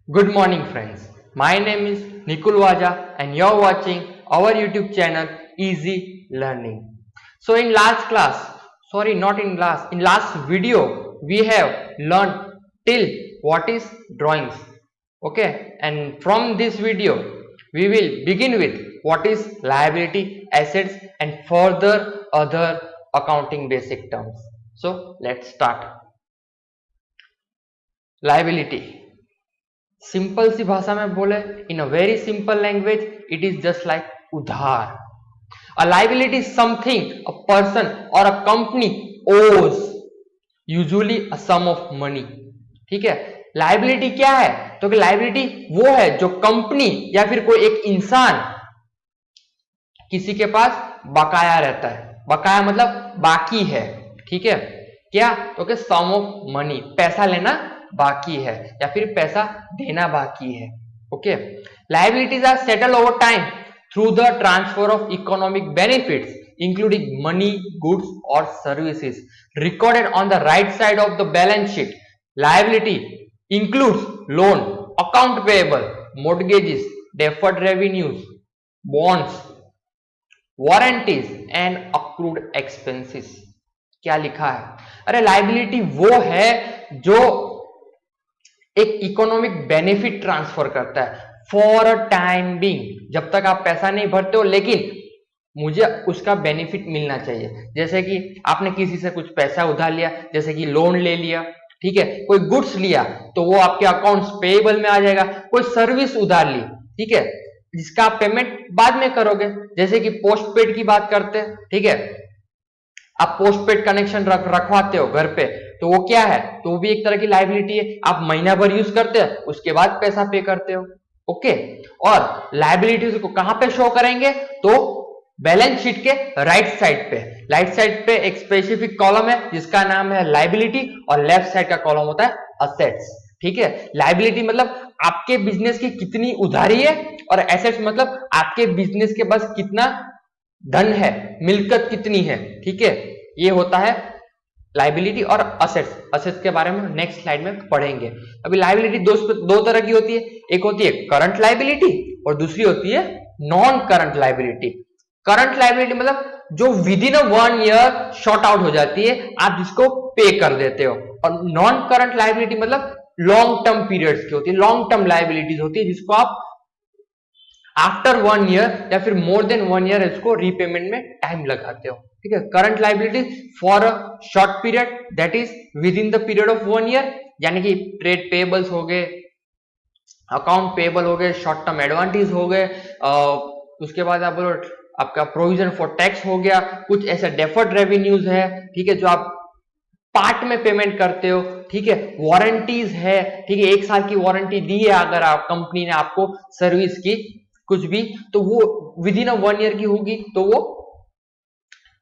Good morning, friends. My name is Nikul Waja, and you're watching our YouTube channel Easy Learning. So, in last class, sorry, not in last, in last video, we have learned till what is drawings. Okay, and from this video, we will begin with what is liability, assets, and further other accounting basic terms. So, let's start. Liability. Simple सी भाषा में बोले, in a very simple language, it is just like उधार. A liability is something a person और a company owes, usually a sum of money. ठीक है, liability क्या है? तो कि लाइबिलिटी वो है जो कंपनी या फिर कोई एक इंसान किसी के पास बकाया रहता है. बकाया मतलब बाकी है. ठीक है, क्या? तो कि सम ऑफ मनी, पैसा लेना बाकी है या फिर पैसा देना बाकी है. Okay, liabilities are settle over time through the transfer of economic benefits including money, goods और services recorded on the right side of the balance sheet. Liability includes loan, account payable, mortgages, deferred revenues, bonds, warranties and accrued expenses. क्या लिखा है? अरे liability वो है जो एक economic benefit transfer करता है फॉर अ टाइम बीइंग. जब तक आप पैसा नहीं भरते हो, लेकिन मुझे उसका बेनिफिट मिलना चाहिए. जैसे कि आपने किसी से कुछ पैसा उधार लिया, जैसे कि लोन ले लिया. ठीक है, कोई गुड्स लिया तो वो आपके अकाउंट्स पेएबल में आ जाएगा. कोई सर्विस उधार ली, ठीक है, जिसका आप पेमेंट बाद में करोगे. जैसे कि पोस्टपेड की बात करते हैं. ठीक है, आप पोस्टपेड कनेक्शन रखवाते हो घर पे, तो वो क्या है? तो वो भी एक तरह की लायबिलिटी है. आप महीना भर यूज करते हैं, उसके बाद पैसा पे करते हो. ओके, और लायबिलिटीज को कहां पे शो करेंगे? तो बैलेंस शीट के राइट साइड पे. राइट साइड पे एक स्पेसिफिक कॉलम है जिसका नाम है लायबिलिटी, और लेफ्ट साइड का कॉलम होता है असेट्स. ठीक है, लायबिलिटी मतलब आपके बिजनेस की कितनी उधारी है, और एसेट्स मतलब आपके बिजनेस के पास कितना धन है, मिलकत कितनी है. ठीक है, ये होता है लायबिलिटी. और असेट्स, असेट्स के बारे में नेक्स्ट स्लाइड में पढ़ेंगे. अभी लायबिलिटी दो तरह की होती है. एक होती है करंट लायबिलिटी और दूसरी होती है non current liability. Current liability मतलब जो with in 1 year short out हो जाती है, आप जिसको पे कर देते हो. और नॉन करंट लायबिलिटी मतलब लॉन्ग टर्म पीरियड्स की होती है, लॉन्ग टर्म लायबिलिटीज होती है, जिसको आप आफ्टर 1 ईयर या फिर मोर देन 1 ईयर इसको रीपेमेंट में टाइम लगाते हो. ठीक है, current liability for a short period, that is with in the period of 1 year. यानी कि ट्रेड पेएबल्स हो गए, अकाउंट पेएबल हो गए, शॉर्ट टर्म एडवांटेज हो गए, उसके बाद आप बोलो आपका प्रोविजन फॉर टैक्स हो गया, कुछ ऐसे डेफर्ड रेवेन्यूज है. ठीक है, जो आप पार्ट में पेमेंट करते हो. ठीक है, वारंटीज है. ठीक है, 1 साल की वारंटी दी है अगर आप कंपनी ने आपको सर्विस की कुछ भी, तो वो विद इन 1 ईयर की होगी, तो वो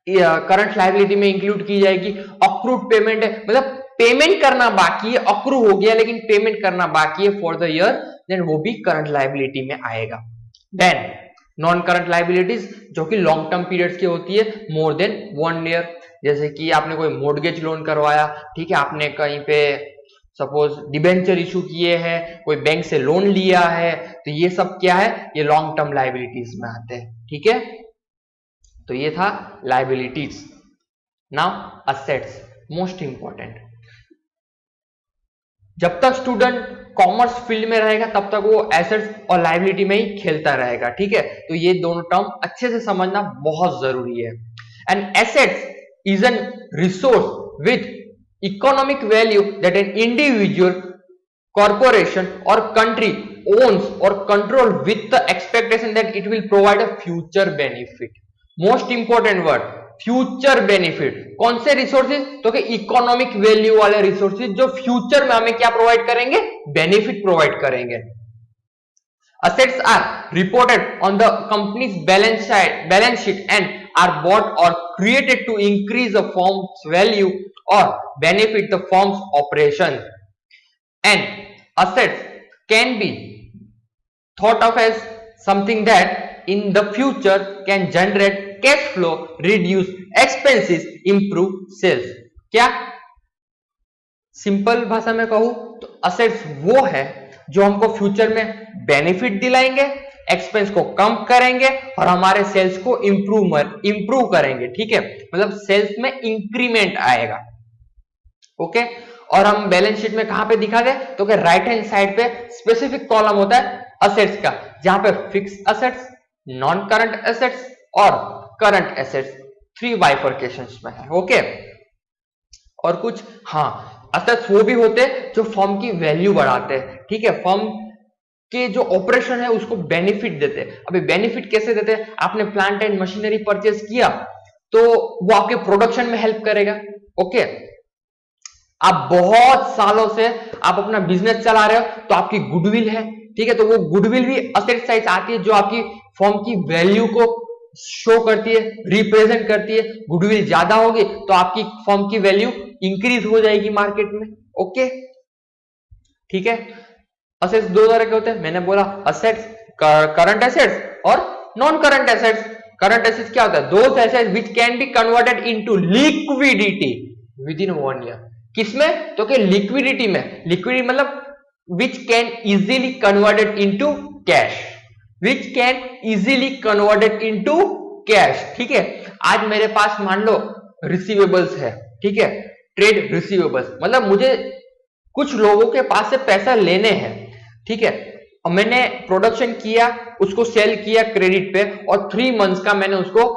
करंट लायबिलिटी में इंक्लूड की जाएगी. अक्रूड पेमेंट है, मतलब पेमेंट करना बाकी है, अक्रू हो गया लेकिन पेमेंट करना बाकी है फॉर द ईयर, देन वो भी करंट लायबिलिटी में आएगा. देन नॉन करंट लायबिलिटीज जो कि लॉन्ग टर्म पीरियड्स की होती है, मोर देन 1 ईयर. जैसे कि आपने कोई मोर्गेज लोन करवाया. ठीक है, आपने कहीं पे सपोज डिबेंचर इशू किए हैं, कोई बैंक से लोन लिया है, तो ये सब क्या है? ये लॉन्ग टर्म लायबिलिटीज में आते हैं. ठीक है, तो ये था liabilities. Now assets, most important. जब तक स्टूडेंट कॉमर्स फील्ड में रहेगा तब तक वो एसेट्स और लायबिलिटी में ही खेलता रहेगा. ठीक है, तो ये दोनों टर्म अच्छे से समझना बहुत जरूरी है. And assets is an resource with economic value that an individual, corporation or country owns or control with the expectation that it will provide a future benefit. Most important word, future benefit. कौन से resources? तो कि economic value वाले resources जो future में हमें क्या provide करेंगे? बेनिफिट प्रोवाइड करेंगे. Assets are reported on the company's balance sheet and are bought or created to increase the firm's value or benefit the firm's operation. And assets can be thought of as something that in the future can generate cash flow, reduce expenses, improve sales. क्या simple भाषा में कहूं तो assets वो है जो हमको future में बेनिफिट दिलाएंगे, एक्सपेंस को कम करेंगे और हमारे सेल्स को इंप्रूव करेंगे। ठीक है, मतलब सेल्स में इंक्रीमेंट आएगा। ओके, और हम बैलेंस शीट में कहां पे दिखा दे तो कि राइट हैंड साइड पे स्पेसिफिक कॉलम होता है असेट्स का, जहां पे fix assets, non current assets और करंट एसेट्स 3 बाइफर्केशंस में है। ओके, और कुछ हाँ असेट्स वो भी होते हैं जो फर्म की वैल्यू बढ़ाते हैं। ठीक है, फर्म के जो ऑपरेशन है उसको बेनिफिट देते हैं। अभी बेनिफिट कैसे देते हैं, आपने प्लांट एंड मशीनरी परचेज किया तो वो आपके प्रोडक्शन में हेल्प करेगा। ओके, आप बहुत सालों से आप अपना बिजनेस चला रहे हो तो आपकी गुडविल है। ठीक है, तो वो गुडविल भी असेट साइड आती है जो आपकी फर्म की वैल्यू को शो करती है, रिप्रेजेंट करती है। गुडविल ज्यादा होगी तो आपकी फर्म की वैल्यू इंक्रीज हो जाएगी मार्केट में। ओके, ठीक है, असेट्स दो तरह के होते हैं, मैंने बोला असेट्स, करंट एसेट्स और non current assets. Current assets क्या होता है, those assets which can be converted into liquidity with in 1 year. किसमें, तो कि लिक्विडिटी में। लिक्विडिटी मतलब which can easily converted into cash, which can easily converted into cash। ठीक है, आज मेरे पास मान लो रिसीवेबल्स है। ठीक है, ट्रेड रिसीवेबल्स मतलब मुझे कुछ लोगों के पास से पैसा लेने हैं। ठीक है, और मैंने प्रोडक्शन किया, उसको सेल किया क्रेडिट पे और 3 मंथ्स का मैंने उसको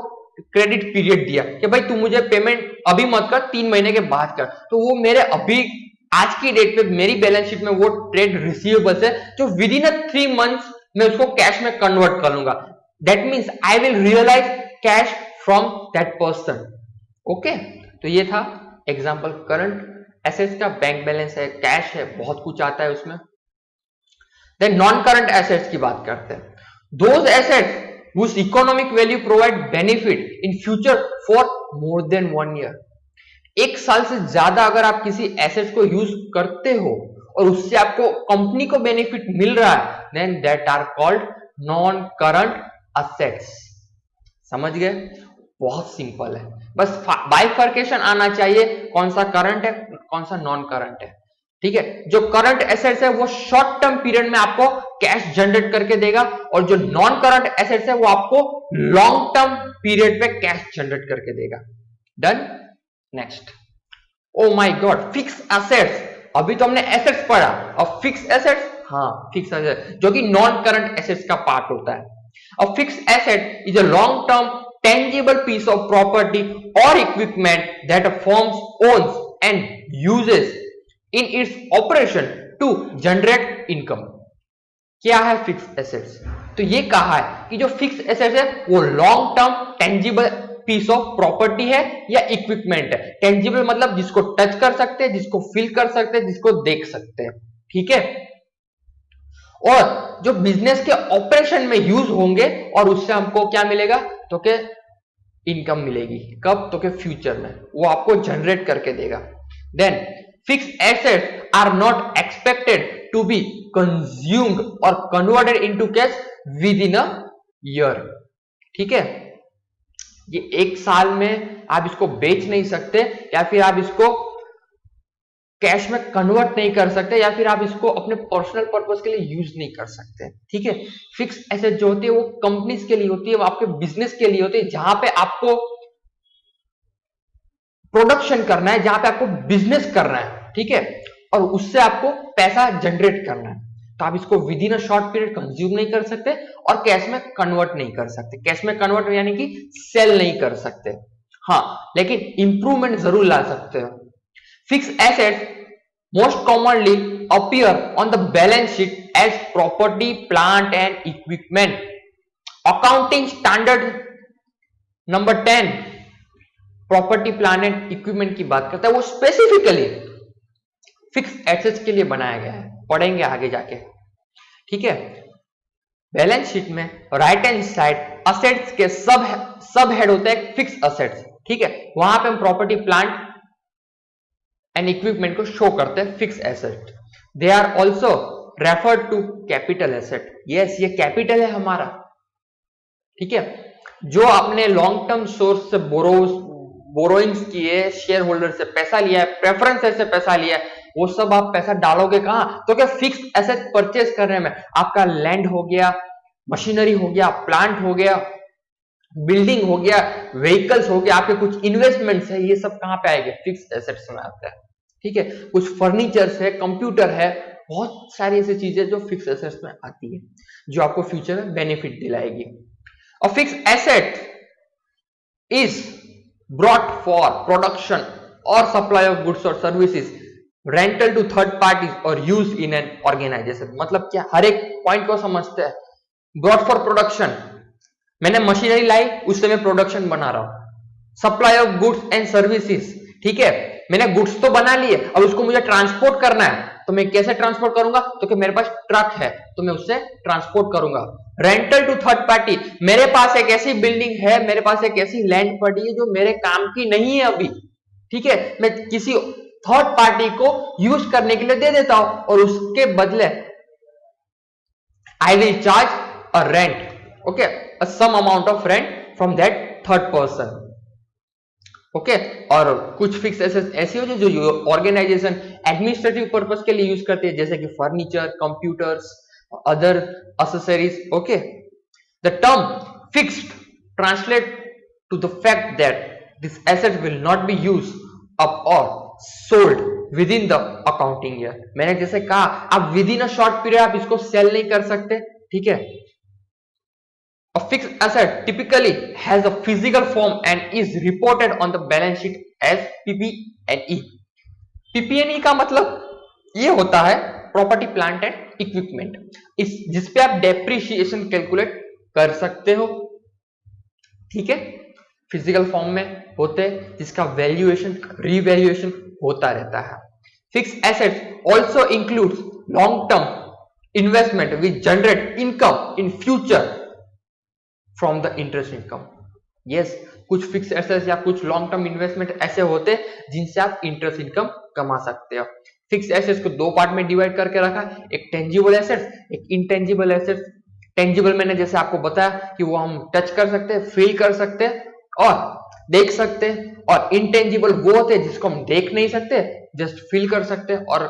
क्रेडिट पीरियड दिया कि भाई तू मुझे पेमेंट अभी मत कर, 3 महीने के बाद कर। तो वो मेरे अभी आज की डेट पे मेरी बैलेंस शीट में वो ट्रेड रिसीवेबल्स है जो विद इन 3 मंथ्स में उसको कैश में कन्वर्ट कर लूंगा। That means I will realise cash from that person. Okay, तो ये था एग्जांपल करंट एसेट्स का। बैंक बैलेंस है, कैश है, बहुत कुछ आता है उसमें। देन नॉन करंट एसेट्स की बात करते हैं। Those assets whose economic value provide benefit in future for more than 1 year। 1 साल से ज्यादा अगर आप किसी एसेट्स को यूज करते हो और उससे आपको कंपनी को बेनिफिट मिल रहा है, then that are called non current assets. समझ गए, बहुत सिंपल है, बस बाइफर्केशन आना चाहिए, कौन सा करंट है कौन सा नॉन करंट है। ठीक है, जो करंट एसेट्स है वो शॉर्ट टर्म पीरियड में आपको कैश जनरेट करके देगा और जो नॉन करंट एसेट्स है वो आपको लॉन्ग टर्म पीरियड पे कैश जनरेट करके देगा। Done, next. Oh my God, fix assets. अभी तो हमने एसेट्स पढ़ा और फिक्स एसेट्स, हाँ फिक्स एसेट्स जो कि नॉन करंट एसेट्स का पार्ट होता है। A fix asset is a long term tangible piece of property or equipment that a firm owns and uses in its operation to generate income। क्या है fix assets, तो ये कहा है कि जो फिक्स एसेट्स है वो long term tangible piece of property है या इक्विपमेंट है। टेंजिबल मतलब जिसको टच कर सकते हैं, जिसको फील कर सकते हैं, जिसको देख सकते हैं। ठीक है, और जो बिजनेस के ऑपरेशन में यूज होंगे और उससे हमको क्या मिलेगा, तो कि इनकम मिलेगी। कब, तो कि फ्यूचर में वो आपको जनरेट करके देगा। Then fix assets are not expected to be consumed और converted into cash within a year. ठीक है, ये 1 साल में आप इसको बेच नहीं सकते या फिर आप इसको कैश में कन्वर्ट नहीं कर सकते या फिर आप इसको अपने पर्सनल पर्पस के लिए यूज नहीं कर सकते। ठीक है, फिक्स एसेट जो होती है वो कंपनीज के लिए होती है, वो आपके बिजनेस के लिए होती है, जहां पे आपको प्रोडक्शन करना है, जहां पे आपको बिजनेस करना है। ठीक है, और उससे आपको पैसा जनरेट करना है, तो आप इसको with in a short period consume नहीं कर सकते और कैश में कन्वर्ट नहीं कर सकते। कैश में कन्वर्ट यानी कि सेल नहीं कर सकते, हाँ, लेकिन इंप्रूवमेंट जरूर ला सकते हो। Fixed assets most commonly appear on the balance sheet as property, plant and equipment। Accounting standard number 10 property, plant and equipment की बात करता है, वो स्पेसिफिकली फिक्स एसेट्स के लिए बनाया गया है, पढ़ेंगे आगे जाके। ठीक है, बैलेंस शीट में राइट हैंड साइड असेट्स के सब हेड होता है फिक्स असेट्स। ठीक है, वहां पे हम प्रॉपर्टी, प्लांट एंड इक्विपमेंट को शो करते हैं fix asset. They are also referred to capital asset. Yes, ये कैपिटल है हमारा। ठीक है, जो आपने लॉन्ग टर्म सोर्स से बोरोइंग्स किए, शेयर होल्डर से पैसा लिया है, प्रेफरेंस से पैसा लिया है, वो सब आप पैसा डालोगे कहां? तो क्या फिक्स एसेट परचेज करने में आपका लैंड हो गया, मशीनरी हो गया, प्लांट हो गया, बिल्डिंग हो गया, व्हीकल्स हो गया, आपके कुछ इन्वेस्टमेंट्स है, ये सब कहां पे आएंगे? फिक्स एसेट्स में आते हैं। ठीक है, कुछ फर्नीचर्स है, कंप्यूटर है, बहुत सारी ऐसी चीजें जो फिक्स एसेट्स में आती है, जो आपको फ्यूचर में बेनिफिट दिलाएगी। और fix asset is brought for production or supply of goods or services, rental to third parties or use in an organization। मतलब क्या? हर एक पॉइंट को समझते हैं। brought for production, मैंने मशीनरी लाई, उससे मैं प्रोडक्शन बना रहा हूं। Supply of goods and services, ठीक है, मैंने गुड्स तो बना लिए, अब उसको मुझे ट्रांसपोर्ट करना है, तो मैं कैसे ट्रांसपोर्ट करूंगा? तो कि मेरे पास ट्रक है, तो मैं उससे ट्रांसपोर्ट करूंगा। रेंटल टू थर्ड पार्टी, मेरे पास एक ऐसी बिल्डिंग है, मेरे पास एक ऐसी लैंड पड़ी है जो मेरे काम की नहीं है अभी, ठीक है, मैं किसी थर्ड पार्टी को यूज करने के लिए दे देता हूं और उसके बदले I will charge a rent, okay, a some amount of rent from that third person, okay. और कुछ फिक्स एसेट्स ऐसी हो जो ऑर्गेनाइजेशन एडमिनिस्ट्रेटिव पर्पस के लिए यूज करते हैं, जैसे कि furniture, computers, other accessories, okay. The term fixed translate to the fact that this asset will not be use up और sold within the accounting year. मैंने जैसे कहा, आप within a short period आप इसको cell नहीं कर सकते, ठीक है। A fixed asset typically has a physical form and is reported on the balance sheet as PP&E। PP&E का मतलब ये होता है प्रॉपर्टी, प्लांट एंड इक्विपमेंट, इस जिस पे आप डेप्रिसिएशन कैलकुलेट कर सकते हो, ठीक है। फिजिकल फॉर्म में होते हैं जिसका वैल्यूएशन, रीवैल्यूएशन होता रहता है। Fixed assets also includes long term investment which generate income in future from the interest income. Yes, कुछ फिक्स एसेट्स या कुछ लॉन्ग टर्म इन्वेस्टमेंट ऐसे होते हैं जिनसे आप इंटरेस्ट इनकम कमा सकते हो। फिक्स एसेट्स को दो पार्ट में डिवाइड करके रखा है, एक टेंजिबल एसेट्स, एक इनटेंजिबल एसेट्स। टेंजिबल मैंने जैसे आपको बताया कि वो हम टच कर सकते हैं, फील कर सकते हैं और देख सकते हैं, और इनटेंजिबल वो होते हैं जिसको हम देख नहीं सकते, जस्ट फील कर सकते हैं, और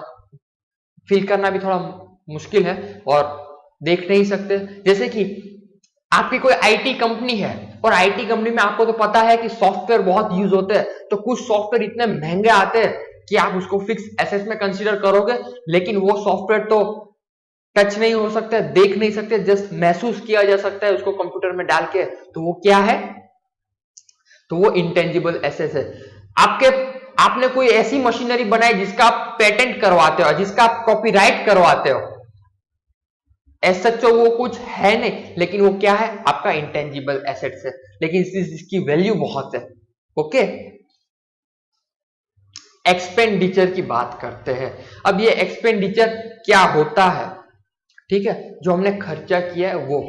फील करना भी थोड़ा मुश्किल है और देख नहीं सकते। जैसे कि आपकी कोई आईटी कंपनी है और आईटी कंपनी में आपको तो पता है कि सॉफ्टवेयर बहुत यूज होते हैं, तो कुछ सॉफ्टवेयर इतने महंगे आते हैं कि आप उसको फिक्स एसेट में कंसीडर करोगे, लेकिन वो सॉफ्टवेयर तो टच नहीं हो सकता, देख नहीं सकते, जस्ट महसूस किया जा सकता है उसको कंप्यूटर में डाल के, तो वो क्या है? तो वो इंटेंजिबल एसेट है। आपने कोई ऐसी मशीनरी बनाई जिसका आप पेटेंट करवाते हो, जिसका आप कॉपीराइट करवाते हो, ऐसा तो वो कुछ है नहीं, लेकिन वो क्या है? आपका इंटेंजिबल एसेट्स है, लेकिन इसकी वैल्यू बहुत है, ओके। एक्सपेंडिचर की बात करते हैं। अब ये एक्सपेंडिचर क्या होता है? ठीक है, जो हमने खर्चा किया है वो,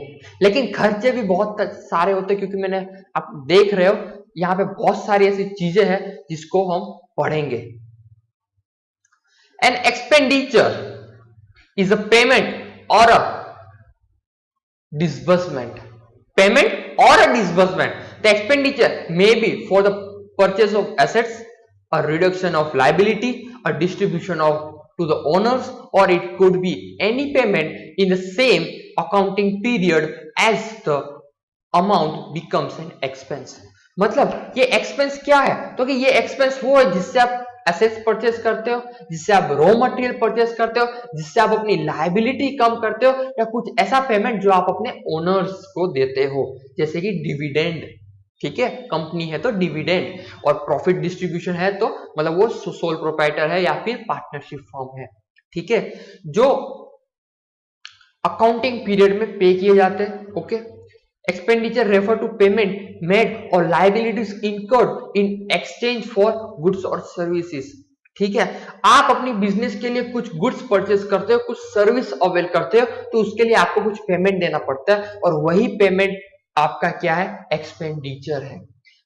लेकिन खर्चे भी बहुत सारे होते हैं, क्योंकि मैंने, आप देख रहे हो यहां पे बहुत सारी ऐसी चीजें हैं जिसको हम पढ़ेंगे। An expenditure is a payment और अ disbursement, payment or a disbursement. The expenditure may be for the purchase of assets, a reduction of liability, a distribution of to the owners, or it could be any payment in the same accounting period as the amount becomes an expense। मतलब ये expense क्या है? तो कि ये expense वो है जिससे आप एसेट्स परचेस करते हो, जिससे आप रॉ मटेरियल परचेस करते हो, जिससे आप अपनी लायबिलिटी कम करते हो, या कुछ ऐसा पेमेंट जो आप अपने ओनर्स को देते हो, जैसे कि डिविडेंड, ठीक है, कंपनी है तो डिविडेंड, और प्रॉफिट डिस्ट्रीब्यूशन है तो मतलब वो सोल प्रोप्राइटर है या फिर पार्टनरशिप फॉर्म है, ठीक है, जो अकाउंटिंग पीरियड में पे किए जाते हैं, okay. Expenditure refer to payment made और liabilities incurred in exchange for goods और सर्विसेज, ठीक है। आप अपनी बिजनेस के लिए कुछ गुड्स परचेज करते हो, कुछ सर्विस अवेल करते हो, तो उसके लिए आपको कुछ पेमेंट देना पड़ता है, और वही पेमेंट आपका क्या है? एक्सपेंडिचर है।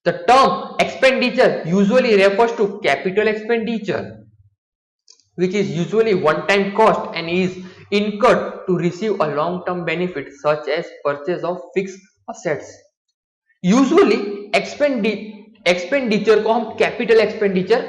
The term expenditure usually refers to capital expenditure which is usually one-time cost and is incurred to receive a long-term benefit such as purchase of fixed assets। Usually expenditure को हम capital expenditure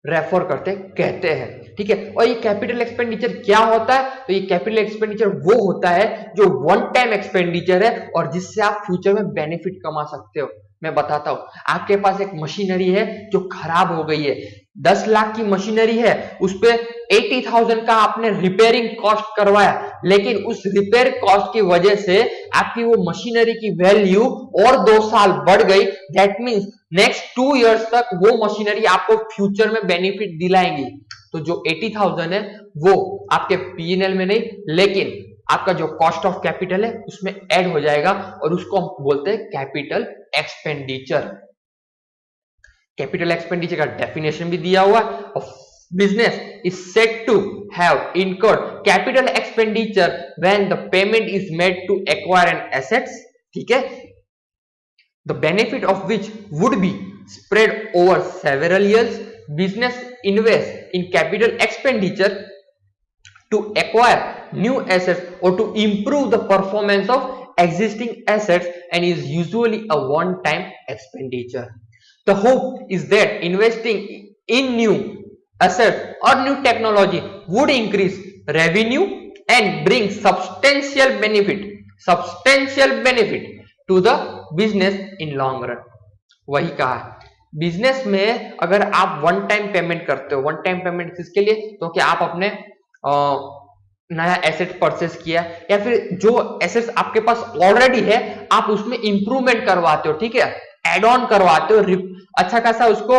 refer कहते हैं, ठीक है। और ये capital expenditure क्या होता है? तो ये कैपिटल एक्सपेंडिचर वो होता है जो वन टाइम एक्सपेंडिचर है और जिससे आप फ्यूचर में बेनिफिट कमा सकते हो। मैं बताता हूं, आपके पास एक मशीनरी है जो खराब हो गई है, 10 लाख की मशीनरी है, उस पे 80,000 का आपने रिपेयरिंग कॉस्ट करवाया, लेकिन उस रिपेयर कॉस्ट की वजह से आपकी वो मशीनरी की वैल्यू और 2 साल बढ़ गई। दैट मींस नेक्स्ट 2 इयर्स तक वो मशीनरी आपको फ्यूचर में बेनिफिट दिलाएंगी। तो जो 80,000 है वो आपके पीएनएल में नहीं, लेकिन आपका जो कॉस्ट ऑफ कैपिटल है उसमें ऐड हो जाएगा और उसको हम बोलते हैं कैपिटल एक्सपेंडिचर। कैपिटल एक्सपेंडिचर का डेफिनेशन भी दिया हुआ है। Business is said to have incurred capital expenditure when the payment is made to acquire an assets, ठीक है, the benefit of which would be spread over several years. Business invest in capital expenditure to acquire new assets or to improve the performance of existing assets and is usually a one-time expenditure. The hope is that investing in new assets or new technology would increase revenue and bring substantial benefit to the business in long run. वही कहा है, business में अगर आप one time payment करते हो, one time payment किसके लिए? तो कि आप अपने नया एसेट परचेस किया या फिर जो एसेट्स आपके पास ऑलरेडी है आप उसमें इंप्रूवमेंट करवाते हो, ठीक है, एड ऑन करवाते हो, अच्छा खासा उसको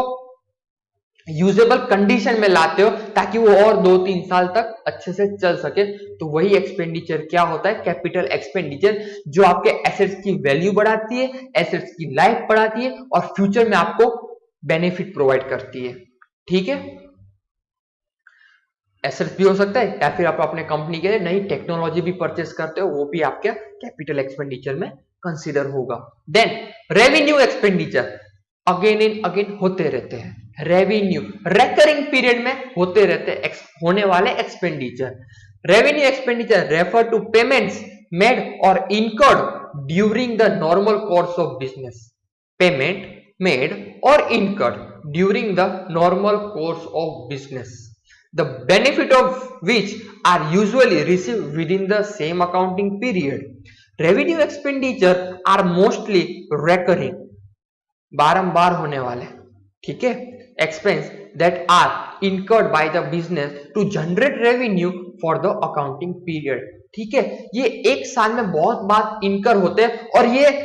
यूजेबल कंडीशन में लाते हो ताकि वो और 2-3 साल तक अच्छे से चल सके। तो वही एक्सपेंडिचर क्या होता है? कैपिटल एक्सपेंडिचर, जो आपके एसेट्स की वैल्यू बढ़ाती है, एसेट्स की लाइफ बढ़ाती है और फ्यूचर में आपको बेनिफिट प्रोवाइड करती है, ठीक है। एसेट्स भी हो सकता है या फिर आप अपने कंपनी के लिए नई टेक्नोलॉजी भी परचेस करते हो, वो भी आपके कैपिटल एक्सपेंडिचर में कंसिडर होगा। Then revenue expenditure again and again होते रहते हैं, रेवेन्यू रेकरिंग पीरियड में होते रहते हैं होने वाले expenditure. Revenue expenditure refer to payments made और incurred during the normal course of business. Payment made और incurred during the normal course of business, the benefit of which are usually received within the same accounting period. Revenue expenditure are mostly recurring, बारंबार होने वाले, ठीक है, expense that are incurred by the business to generate revenue for the accounting period, ठीक है। ये एक साल में बहुत बार इनकर होते हैं और ये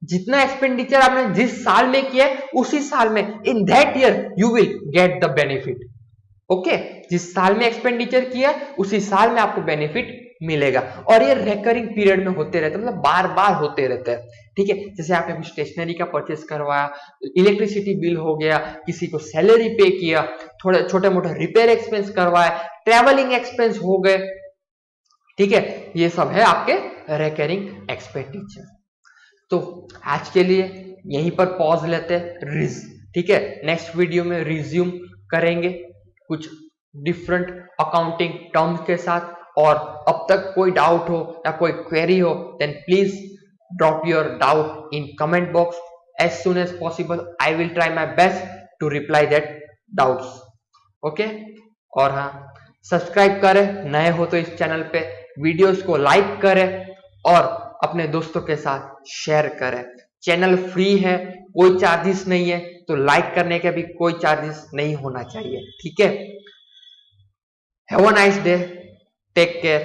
जितना एक्सपेंडिचर आपने जिस साल में किया है उसी साल में, in that year you will get the benefit. Okay, जिस साल में एक्सपेंडिचर किया उसी साल में आपको बेनिफिट मिलेगा और ये रेकरिंग पीरियड में होते रहते हैं, मतलब बार बार होते रहते हैं, ठीक है। जैसे आपने कुछ स्टेशनरी का परचेस करवाया, इलेक्ट्रिसिटी बिल हो गया, किसी को सैलरी पे किया, थोड़े छोटे मोटे रिपेयर एक्सपेंस करवाए, ट्रेवलिंग एक्सपेंस हो गए, ठीक है, ये सब है आपके रेकरिंग एक्सपेंडिचर। तो आज के लिए यहीं पर पॉज लेते हैं, ठीक है। नेक्स्ट वीडियो में रिज्यूम करेंगे कुछ डिफरेंट अकाउंटिंग टर्म्स के साथ, और अब तक कोई डाउट हो या कोई क्वेरी हो then please drop your doubt in comment box as soon as possible. I will try my best to reply that doubts, okay. और हाँ, सब्सक्राइब करें नए हो तो इस चैनल पे, वीडियोस को लाइक करें और अपने दोस्तों के साथ शेयर करें। चैनल फ्री है, कोई चार्जेस नहीं है, तो लाइक करने के भी कोई चार्जेस नहीं होना चाहिए, ठीक है। Have a nice day, take care.